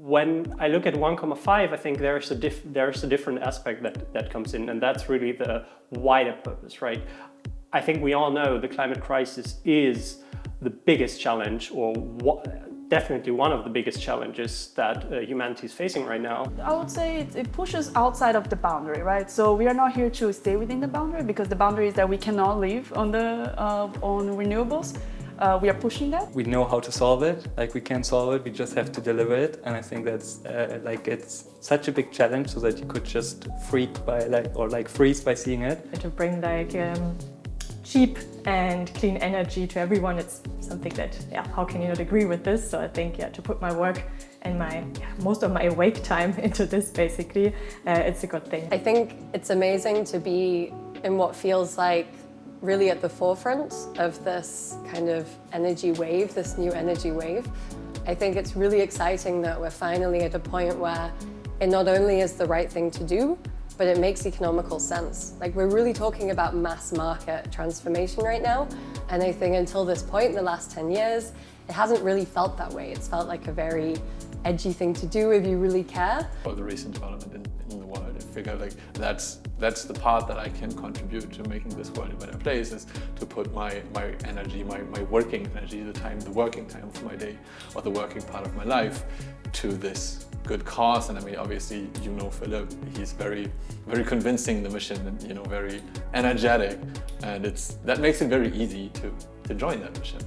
when I look at 1KOMMA5, I think there's a different aspect that comes in, and that's really the wider purpose, right? I think we all know the climate crisis is the biggest challenge, or definitely one of the biggest challenges that humanity is facing right now. I would say it pushes outside of the boundary, right? So we are not here to stay within the boundary, because the boundary is that we cannot live on renewables. We are pushing that. We know how to solve it. Like, we can solve it, we just have to deliver it. And I think that's it's such a big challenge, so that you could just freak by freeze by seeing it. To bring cheap and clean energy to everyone, it's something that, how can you not agree with this? So I think, to put my work and most of my awake time into this, basically, it's a good thing. I think it's amazing to be in what feels like really at the forefront of this kind of energy wave, this new energy wave. I think it's really exciting that we're finally at a point where it not only is the right thing to do, but it makes economical sense. Like, we're really talking about mass market transformation right now. And I think until this point, in the last 10 years, it hasn't really felt that way. It's felt like a very edgy thing to do if you really care. For the recent development in the world, I figure that's the part that I can contribute to making this world a better place, is to put my energy, my working energy, the working time of my day, or the working part of my life, to this good cause. And I mean, obviously, Philip, he's very, very convincing, the mission, and very energetic, and that makes it very easy to join that mission.